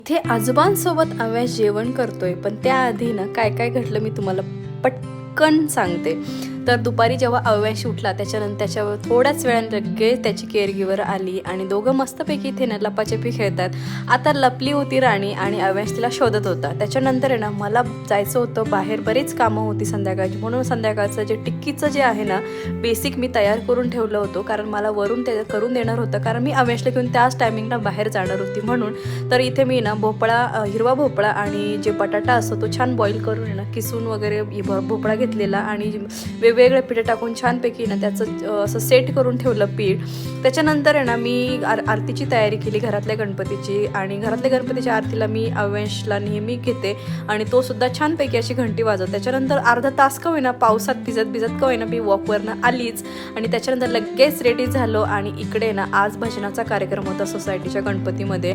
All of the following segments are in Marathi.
इथे आजोबांसोबत अव्यास जेवण करतोय, पण त्याआधी ना काय काय घडलं मी तुम्हाला पटकन सांगते. तर दुपारी जेव्हा अव्याश उठला त्याच्यानंतर त्याच्यावर थोड्याच वेळाने लगेच त्याची केअरगिव्हर आली आणि दोघं मस्तपैकी इथे ना लपाछपी खेळतात. आता लपली होती राणी आणि अव्याश तिला शोधत होता. त्याच्यानंतर आहे ना मला जायचं होतं बाहेर, बरीच कामं होती संध्याकाळची, म्हणून संध्याकाळचं जे टिक्कीचं जे आहे ना बेसिक मी तयार करून ठेवलं होतं, कारण मला वरून ते करून देणार होतं, कारण मी अव्याशला घेऊन त्याच टायमिंगला बाहेर जाणार होती म्हणून. तर इथे मी ना भोपळा, हिरवा भोपळा आणि जे बटाटा असतो तो छान बॉईल करून आहे ना किसून वगैरे भोपळा घेतलेला आणि वेगवेगळे पीठ टाकून छानपैकी ना त्याचं असं सेट करून ठेवलं पीठ. त्याच्यानंतर आहे ना मी आरतीची तयारी केली घरातल्या गणपतीची, आणि घरातल्या गणपतीच्या आरतीला मी अव्यांशला नेहमी घेते आणि तो सुद्धा छानपैकी अशी घंटी वाजवत. त्याच्यानंतर अर्धा तास का होईना पावसात भिजत का होईना मी वॉकवरनं आलीच आणि त्याच्यानंतर लगेच रेडी झालो. आणि इकडे ना आज भजनाचा कार्यक्रम होता सोसायटीच्या गणपतीमध्ये.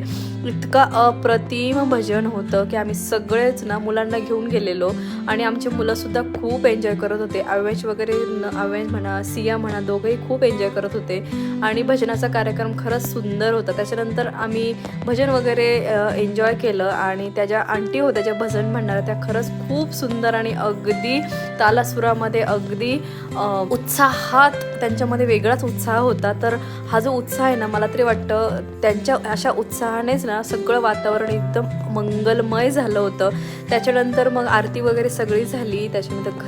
इतका अप्रतिम भजन होतं की आम्ही सगळेच ना मुलांना घेऊन गेलेलो आणि आमचे मुलंसुद्धा खूप एन्जॉय करत होते. अव्यांश वगैरे, अव्यांश म्हणा सिया म्हणा दोघंही खूप एन्जॉय करत होते आणि भजनाचा कार्यक्रम खरंच सुंदर होता. त्याच्यानंतर आम्ही भजन वगैरे एन्जॉय केलं आणि त्या ज्या आंटी होत्या ज्या भजन म्हणणाऱ्या त्या खरंच खूप सुंदर आणि अगदी तालासुरामध्ये अगदी उत्साहात, त्यांच्यामध्ये वेगळाच उत्साह होता. तर हा जो उत्साह आहे ना मला तरी वाटतं त्यांच्या अशा उत्साहानेच ना सगळं वातावरण एकदम मंगलमय झालं होतं. त्याच्यानंतर मग आरती वगैरे सगळी झाली. त्याच्यानंतर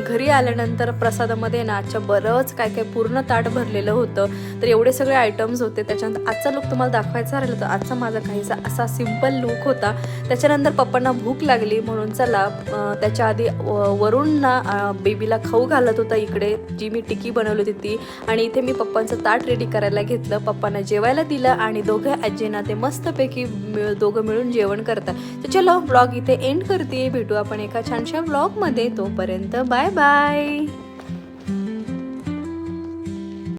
घरी आल्यानंतर प्रसादामध्ये ना आजच्या बरंच काय काय पूर्ण ताट भरलेलं होतं. तर एवढे सगळे आयटम्स होते. त्याच्यानंतर आजचा लुक तुम्हाला दाखवायचा राहिला तर आजचा माझा काहीसा असा सिम्पल लुक होता. त्याच्यानंतर पप्पांना भूक लागली म्हणून चला त्याच्या आधी वरून ना बेबीला खाऊ घालत होता इकडे, जी मी टिक्की बनवली होती ती, आणि इथे मी पप्पांचं ताट रेडी करायला घेतलं. पप्पांना जेवायला दिलं आणि दोघं आजींना ते मस्तपैकी दोघं मिळून जेवण करतात. तर चलो ब्लॉग इथे एंड करते. भेटू आपण एका छानशा ब्लॉगमध्ये. तोपर्यंत बाय बाय.